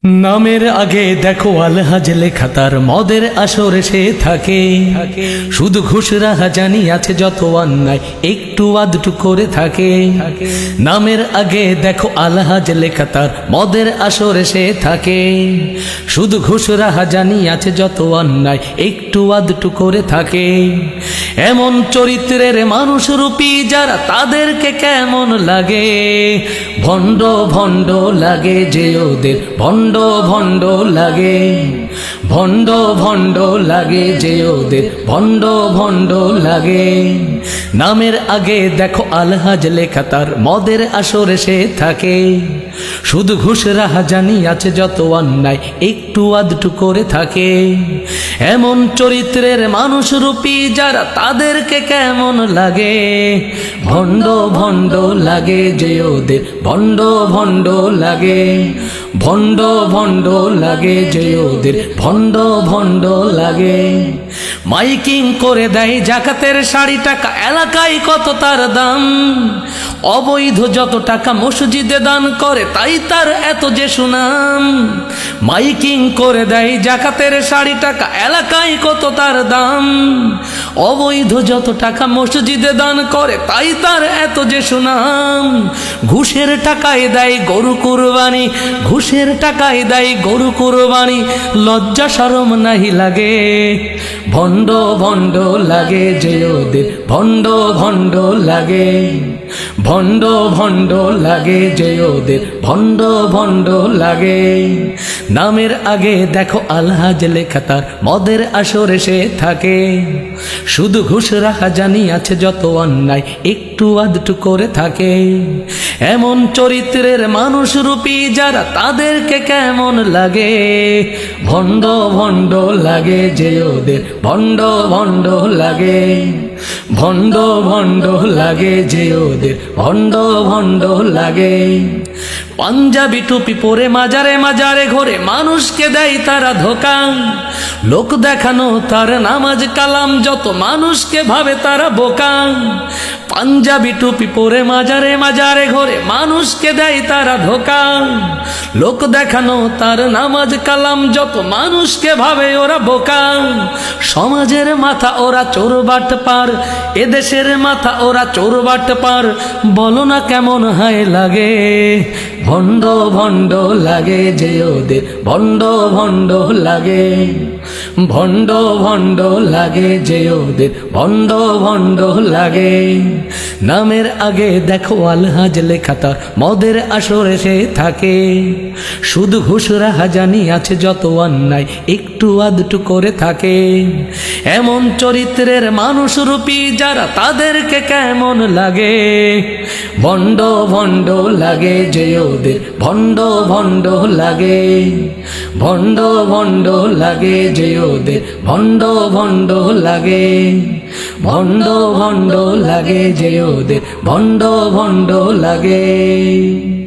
নামের আগে দেখো আলহাজ লেখা, তার মদের আসরে সে থাকে। শুধু ঘুষ রাহাজানি আছে যত অন্যায় একটু আধটু করে থাকে। নামের আগে দেখো আলহাজ লেখা, তার মদের আসরে সে থাকে। শুধু ঘুষ রাহাজানি আছে যত অন্যায় একটু আধটু করে থাকে। এমন চরিত্রের মানুষ রূপী যারা, তাদেরকে কেমন লাগে। ভণ্ড ভণ্ড লাগে যে ওদের, ভণ্ড ভণ্ড লাগে। ভণ্ড ভণ্ড লাগে যে ওদের, ভণ্ড ভণ্ড লাগে। নামের আগে দেখো আলহাজ লেখা, তার মদের আসরে সে থাকে। শুধু ঘুষ রাহাজানি আছে যত অন্যায় একটু আধটু করে থাকে। এমন চরিত্রের মানুষ রূপী যারা, তাদেরকে কেমন লাগে। ভণ্ড ভণ্ড লাগে যে ওদের, ভণ্ড ভণ্ড লাগে। ভণ্ড ভণ্ড লাগে যে ওদের, ভণ্ড ভণ্ড লাগে। মাইকিং করে দেয় জাকাতের শাড়ি টাকা, এলাকায় কত তার দাম। অবৈধ যত টাকা মসজিদে দান করে, তাই তার এত যে সুনাম। মাইকিং করে দেয় জাকাতের শাড়ি টাকা, এলাকায় কত তার দাম। অবৈধ যত টাকা মসজিদে দান করে, তাই তার এত যে সুনাম। ঘুষের টাকায় দেয় গরু কুরবানি, ঘুষের টাকায় দেয় গরু কুরবানি। লজ্জা শরম নাহি লাগে। ভণ্ড ভণ্ড লাগে যে ওদের, ভণ্ড ভণ্ড লাগে। ভণ্ড ভণ্ড লাগে যে ওদের, ভণ্ড ভণ্ড লাগে। নামের আগে দেখো আলহাজ লেখা, তার মদের আসরে সে থাকে। শুধু ঘুষ রাহাজানি আছে যত অন্যায় একটু আধটু করে থাকে। এমন চরিত্রের মানুষ রূপী যারা, তাদেরকে কেমন লাগে। ভণ্ড ভণ্ড লাগে যে ওদের, ভণ্ড ভণ্ড লাগে। ভণ্ড ভণ্ড লাগে যে ওদের, ভণ্ড ভণ্ড লাগে। পাঞ্জাবি টুপি পরে মাজারে মাজারে ঘোরে, মানুষকে দেয় তারা ধোকা। লোক দেখানো তার নামাজ কালাম, যত মানুষকে ভাবে তারা বোকা। পাঞ্জাবি টুপি পরে মাজারে মাজারে ঘোরে, মানুষকে দেয় তারা ধোকা। লোক দেখানো তার নামাজ কালাম, যত মানুষকে ভাবে ওরা বোকা। সমাজের মাথা ওরা চোর বাট পার, এদেশের মাথা ওরা চোর বাট পার। বলো না কেমন হায় লাগে। ভণ্ড ভণ্ড লাগে যে ওদের, ভণ্ড ভণ্ড লাগে। ভণ্ড ভণ্ড লাগে যে ওদের, ভণ্ড ভণ্ড লাগে। নামের আগে দেখো আলহাজ লেখা, তার মদের আসরে সে থাকে। শুধু ঘুষ রাহাজানি আছে যত অন্যায় একটু আধটু করে থাকে। এমন চরিত্রের মানুষ রূপী যারা, তাদেরকে কেমন লাগে। ভণ্ড ভণ্ড লাগে যে ওদের, ভণ্ড ভণ্ড লাগে। ভণ্ড ভণ্ড লাগে যে ওদের, ভণ্ড ভণ্ড লাগে। ভণ্ড ভণ্ড লাগে যে ওদের, ভণ্ড ভণ্ড লাগে।